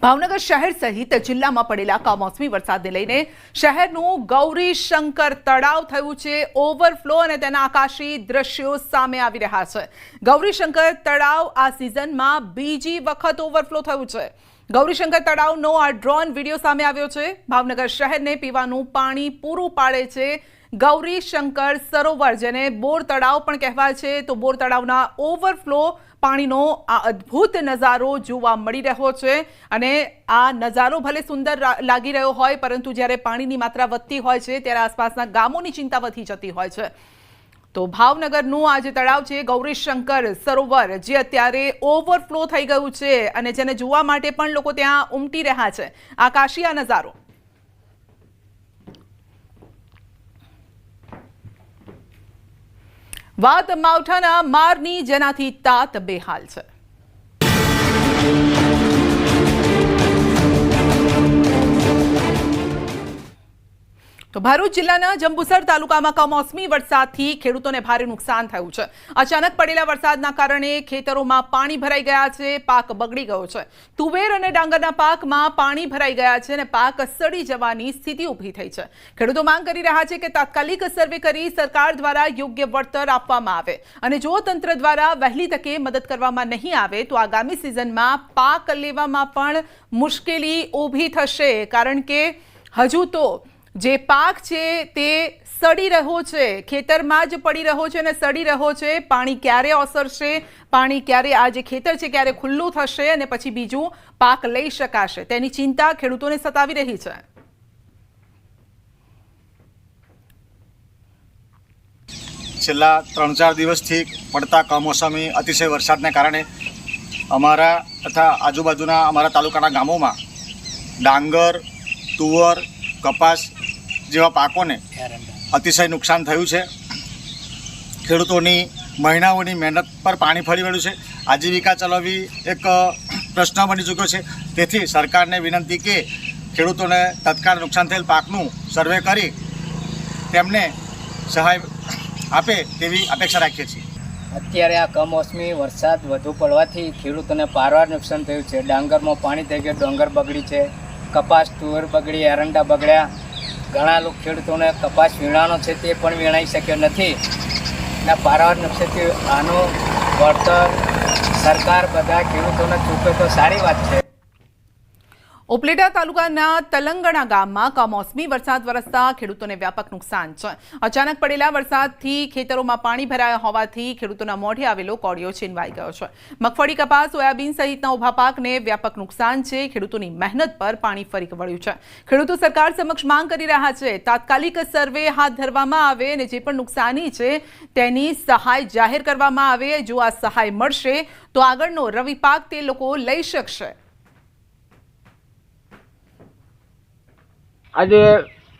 ભાવનગર શહેર સહિત જિલ્લામાં પડેલા કમોસમી વરસાદને લઈને શહેરનું ગૌરીશંકર તળાવ થયું છે ઓવરફ્લો અને તેના આકાશી દ્રશ્યો સામે આવી રહ્યા છે। ગૌરીશંકર તળાવ આ સિઝનમાં બીજી વખત ઓવરફ્લો થયું છે। ગૌરીશંકર તળાવનો આ ડ્રોન વિડીયો સામે આવ્યો છે। ભાવનગર શહેરને પીવાનું પાણી પૂરું પાડે છે ગૌરીશંકર સરોવર, જેને બોર તળાવ પણ કહેવાય છે। તો બોર તળાવના ઓવરફ્લો પાણીનો આ અદ્ભુત નજારો જોવા મળી રહ્યો છે અને આ નજારો ભલે સુંદર લાગી રહ્યો હોય, પરંતુ જ્યારે પાણીની માત્રા વધતી હોય છે ત્યારે આસપાસના ગામોની ચિંતા વધી જતી હોય છે। તો ભાવનગરનું આ જે તળાવ છે ગૌરીશંકર સરોવર, જે અત્યારે ઓવરફ્લો થઈ ગયું છે અને જેને જોવા માટે પણ લોકો ત્યાં ઉમટી રહ્યા છે। આકાશી આ નજારો વાત માવઠાના મારની, જેનાથી તાત બેહાલ છે। તો ભરૂચ જિલ્લાના જંબુસર તાલુકામાં કમોસમી વરસાદથી ખેડૂતોને ભારે નુકસાન થયું છે। અચાનક પડેલા વરસાદના કારણે ખેતરોમાં પાણી ભરાઈ ગયા છે, પાક બગડી ગયો છે। તુવેર અને ડાંગરના પાકમાં પાણી ભરાઈ ગયા છે અને પાક સડી જવાની સ્થિતિ ઊભી થઈ છે। ખેડૂતો માંગ કરી રહ્યા છે કે તાત્કાલિક સર્વે કરી સરકાર દ્વારા યોગ્ય વળતર આપવામાં આવે અને જો તંત્ર દ્વારા વહેલી તકે મદદ કરવામાં નહીં આવે તો આગામી સિઝનમાં પાક લેવામાં પણ મુશ્કેલી ઊભી થશે, કારણ કે હજુ તો જે પાક છે તે સડી રહ્યો છે, ખેતરમાં જ પડી રહ્યો છે અને સડી રહ્યો છે। પાણી ક્યારે ઓસરશે, પાણી ક્યારે આ જે ખેતર છે ક્યારે ખુલ્લું થશે અને પછી બીજું પાક લઈ શકાશે, તેની ચિંતા ખેડૂતોને સતાવી રહી છે। છેલ્લા 3-4 દિવસથી પડતા કમોસમી અતિશય વરસાદને કારણે અમારા તથા આજુબાજુના અમારા તાલુકાના ગામોમાં ડાંગર, તુવર, કપાસ જેવા પાકોને અતિશય નુકસાન થયું છે। ખેડૂતોની મહિનાઓની મહેનત પર પાણી ફરી વળ્યું છે। આજીવિકા ચલાવવી એક પ્રશ્ન બની ચૂક્યો છે। તેથી સરકારને વિનંતી કે ખેડૂતોને તત્કાળ નુકસાન થયેલ પાકનું સર્વે કરી તેમને સહાય આપે તેવી અપેક્ષા રાખીએ છીએ। અત્યારે આ કમોસમી વરસાદ વધુ પડવાથી ખેડૂતોને પારવાર નુકસાન થયું છે। ડાંગરમાં પાણી થઈ ગયું, ડોંગર બગડી છે, કપાસ, તુવેર બગડી, એરંડા બગડ્યા। ઘણા લોકો ખેડૂતોને કપાસ વીણાનો છે તે પણ વીણાઈ શક્યો નથી અને પારાવાર નુકસાનથી આનું વળતર સરકાર બધા ખેડૂતોને ચૂકવે તો સારી વાત છે। ઉપલેટા તાલુકાના તલંગણા ગામમાં કમોસમી વરસાદ વરસતા ખેડૂતોને વ્યાપક નુકસાન છે। અચાનક પડેલા વરસાદથી ખેતરોમાં પાણી ભરાયા હોવાથી ખેડૂતોના મોઢે આવેલો કોળિયો છીનવાઈ ગયો છે। મગફળી, કપાસ, સોયાબીન સહિતના ઊભા પાકને વ્યાપક નુકસાન છે। ખેડૂતોની મહેનત પર પાણી ફરી વળ્યું છે। ખેડૂતો સરકાર સમક્ષ માંગ કરી રહ્યા છે તાત્કાલિક સર્વે હાથ ધરવામાં આવે અને જે પણ નુકસાની છે તેની સહાય જાહેર કરવામાં આવે। જો આ સહાય મળશે તો આગળનો રવિ પાક તે લોકો લઈ શકશે। આજે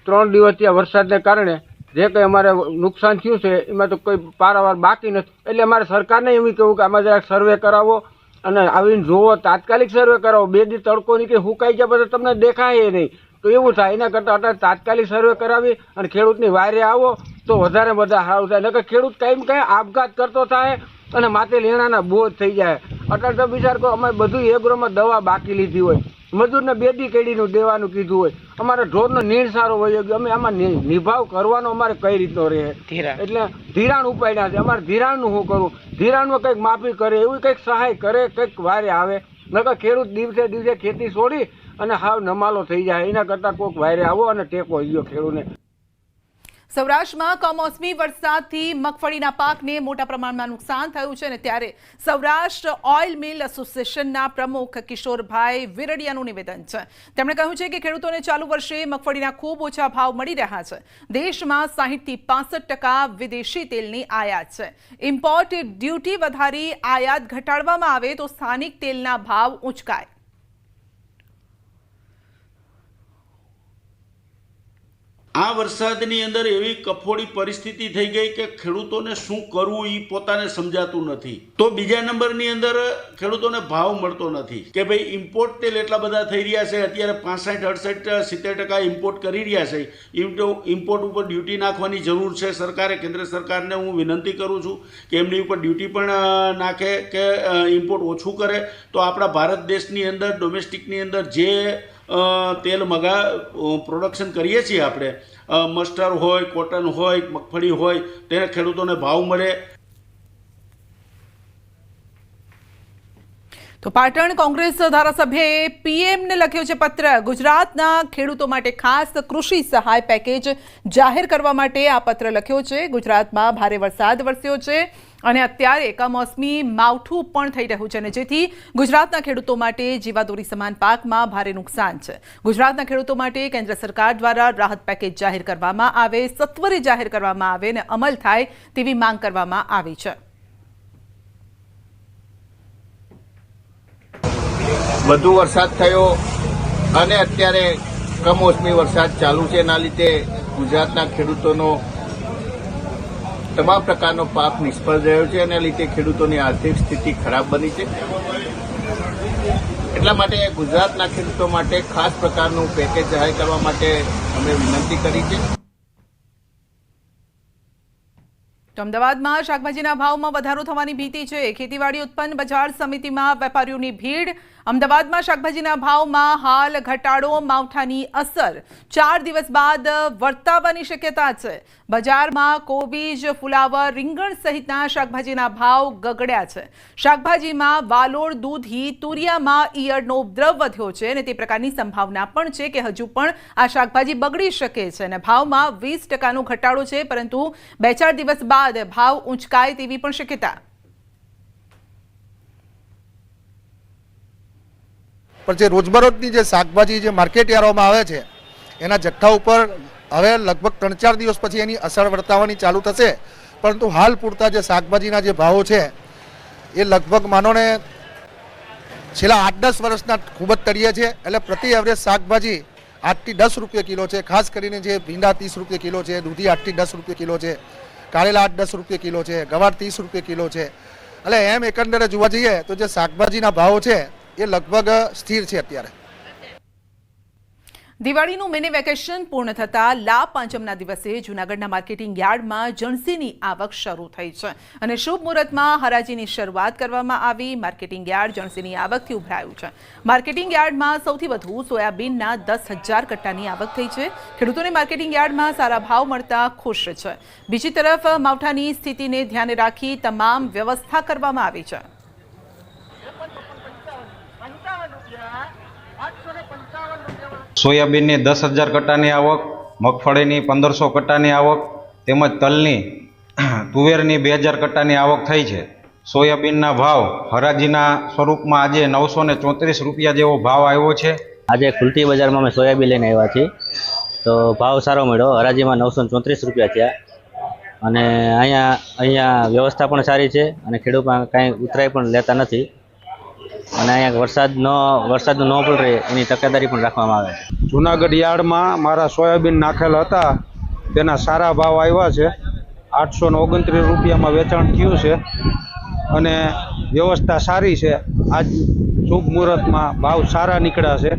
3 દિવસથી વરસાદને કારણે જે કંઈ અમારે નુકસાન થયું છે એમાં તો કોઈ પારાવાર બાકી નથી, એટલે અમારે સરકારને એમ કહેવું કે આમાં જરાક સર્વે કરાવો અને આવીને જુઓ, તાત્કાલિક સર્વે કરાવો। 2 દી તડકો નીકળી હુકાઈ ગયા પછી તમને દેખાય નહીં, તો એવું થાય। એના કરતાં અત્યારે તાત્કાલિક સર્વે કરાવી અને ખેડૂતની વાયરે આવો તો વધારે બધા સારું થાય। નકર ખેડૂત કંઈ આપઘાત કરતો થાય અને માથે લેણાના બોજ થઈ જાય। અત્યારે તો વિચાર કરો, અમે બધું એગ્રોમાં દવા બાકી લીધી હોય, મજૂરને 2 દી કેડીનું દેવાનું કીધું હોય, અમારે ઢોરનો નીણ સારો હોય, અમે આમાં નિભાવ કરવાનો અમારે કઈ રીતનો રહે, એટલે ધિરાણ ઉપાડ્યા છે। અમારે ધિરાણનું શું કરવું, ધિરાણમાં કંઈક માફી કરે, એવી કંઈક સહાય કરે, કંઈક વારે આવે। નકર ખેડૂત દિવસે દિવસે ખેતી છોડી અને હાવ નમાલો થઈ જાય। એના કરતાં કોઈક વારે આવો અને ટેકો ગયો ખેડૂતને। સૌરાષ્ટ્રમાં કમોસમી વરસાદથી મગફળીના પાકને મોટા પ્રમાણમાં નુકસાન થયું છે અને ત્યારે સૌરાષ્ટ્ર ઓઇલ મિલ એસોસિએશનના પ્રમુખ કિશોરભાઈ વિરડિયાનું નિવેદન છે। તેમણે કહ્યું છે કે ખેડૂતોને ચાલુ વર્ષે મગફળીના ખૂબ ઓછા ભાવ મળી રહ્યા છે। દેશમાં 60થી 65% વિદેશી તેલની આયાત છે। ઇમ્પોર્ટ ડ્યુટી વધારી આયાત ઘટાડવામાં આવે તો સ્થાનિક તેલના ભાવ ઊંચકાય। આ વરસાદની અંદર એવી કફોડી પરિસ્થિતિ થઈ ગઈ કે ખેડૂતોને શું કરવું એ પોતાને સમજાતું નથી. તો બીજા નંબરની અંદર ખેડૂતોને ભાવ મળતો નથી કે ભાઈ ઇમ્પોર્ટ તેલ એટલા બધા થઈ રહ્યા છે. અત્યારે 65, 68, 70% ઇમ્પોર્ટ કરી રહ્યા છે. ઇમ્પોર્ટ ઉપર ડ્યુટી નાખવાની જરૂર છે સરકારે. કેન્દ્ર સરકારને હું વિનંતી કરું છું કે એમની ઉપર ડ્યુટી પણ નાખે કે ઇમ્પોર્ટ ઓછું કરે. તો આપણા ભારત દેશની અંદર ડોમેસ્ટિકની અંદર જે તેલ પ્રોડક્શન કરીએ છીએ આપણે, મસ્ટર્ડ હોય, કોટન હોય, મગફળી હોય, તેને ખેડૂતોને ભાવ મળે. તો પાટણ કોંગ્રેસ ધારાસભ્યએ પીએમને લખ્યો છે પત્ર. ગુજરાતના ખેડૂતો માટે ખાસ કૃષિ સહાય પેકેજ જાહેર કરવા માટે આ પત્ર લખ્યો છે. ગુજરાતમાં ભારે વરસાદ વરસ્યો છે અને અત્યારે કમોસમી માવઠું પણ થઈ રહ્યું છે અને જેથી ગુજરાતના ખેડૂતો માટે જીવાદોરી સમાન પાકમાં ભારે નુકસાન છે. ગુજરાતના ખેડૂતો માટે કેન્દ્ર સરકાર દ્વારા રાહત પેકેજ જાહેર કરવામાં આવે, સત્વરે જાહેર કરવામાં આવે અને અમલ થાય તેવી માંગ કરવામાં આવી છે. વધુ વરસાદ થયો અને અત્યારે કમોસમી વરસાદ ચાલુ છે. એના લીધે ગુજરાતના ખેડૂતોનો તમામ પ્રકારનો પાક નિષ્ફળ રહ્યો છે. એના લીધે ખેડૂતોની આર્થિક સ્થિતિ ખરાબ બની છે. એટલા માટે ગુજરાતના ખેડૂતો માટે ખાસ પ્રકારનું પેકેજ જાહેર કરવા માટે અમે વિનંતી કરી છે. તો અમદાવાદમાં શાકભાજીના ભાવમાં વધારો થવાની ભીતિ છે. ખેતીવાડી ઉત્પન્ન બજાર સમિતિમાં વેપારીઓની ભીડ. અમદાવાદમાં શાકભાજીના ભાવમાં હાલ ઘટાડો, માવઠાની અસર 4 દિવસ બાદ વર્તાવાની શક્યતા છે. બજારમાં કોબીજ, ફુલાવર, રીંગણ સહિતના શાકભાજીના ભાવ ગગડ્યા છે. શાકભાજીમાં વાલોળ, દૂધી, તુરિયામાં ઈયળનો ઉપદ્રવ વધ્યો છે અને તે પ્રકારની સંભાવના પણ છે કે હજુ પણ આ શાકભાજી બગડી શકે છે અને ભાવમાં 20% ઘટાડો છે, પરંતુ 2-4 દિવસ બાદ ભાવ ઊંચકાય તેવી પણ શક્યતા. પણ જે રોજબરોજની જે શાકભાજી જે માર્કેટ યાર્ડોમાં આવે છે એના જથ્થા ઉપર હવે લગભગ 3-4 દિવસ પછી એની અસર વર્તાવાની ચાલુ થશે. પરંતુ હાલ પૂરતા જે શાકભાજીના જે ભાવો છે એ લગભગ માનો ને છેલ્લા 8-10 વર્ષના ખૂબ જ તળિયે છે. એટલે પ્રતિ એવરેજ શાકભાજી 8 થી 10 રૂપિયા કિલો છે. ખાસ કરીને જે ભીંડા 30 રૂપિયા કિલો છે, દૂધી 8 થી 10 રૂપિયા કિલો છે, કારેલા 8-10 રૂપિયા કિલો છે, ગવાર 30 રૂપિયા કિલો છે. એટલે એમ એકંદરે જોવા જઈએ તો જે શાકભાજીના ભાવો છે એ લગભગ સ્થિર છે અત્યારે. દિવાળીનું મિની વેકેશન પૂર્ણ થતાં લાભ પાંચમના દિવસે જૂનાગઢના માર્કેટિંગ યાર્ડમાં જણસીની આવક શરૂ થઈ છે અને શુભ મુહૂર્તમાં હરાજીની શરૂઆત કરવામાં આવી. માર્કેટિંગ યાર્ડ જણસીની આવકથી ઉભરાયું છે. માર્કેટિંગ યાર્ડમાં સૌથી વધુ સોયાબીનના 10,000 કટ્ટાની આવક થઈ છે. ખેડૂતોને માર્કેટિંગ યાર્ડમાં સારા ભાવ મળતા ખુશ છે. બીજી તરફ માવઠાની સ્થિતિને ધ્યાને રાખી તમામ વ્યવસ્થા કરવામાં આવી છે. સોયાબીનની 10,000 કટ્ટાની આવક, મગફળીની 1,500 કટ્ટાની આવક તેમજ તલની, તુવેરની 2,000 કટ્ટાની આવક થઈ છે. સોયાબીનના ભાવ હરાજીના સ્વરૂપમાં આજે 934 રૂપિયા જેવો ભાવ આવ્યો છે. આજે ખુલતી બજારમાં અમે સોયાબીન લઈને આવ્યા છીએ તો ભાવ સારો મળ્યો. હરાજીમાં 934 રૂપિયા થયા અને અહીંયા વ્યવસ્થા પણ સારી છે અને ખેડૂતમાં કાંઈ ઉતરાઈ પણ લેતા નથી અને અહીંયા વરસાદનું ન પલરે એની તકેદારી પણ રાખવામાં આવે છે. જૂનાગઢ યાર્ડમાં મારા સોયાબીન નાખેલા હતા તેના સારા ભાવ આવ્યા છે. 829 રૂપિયામાં વેચાણ થયું છે અને વ્યવસ્થા સારી છે. આજ શુભ મુહૂર્તમાં ભાવ સારા નીકળ્યા છે.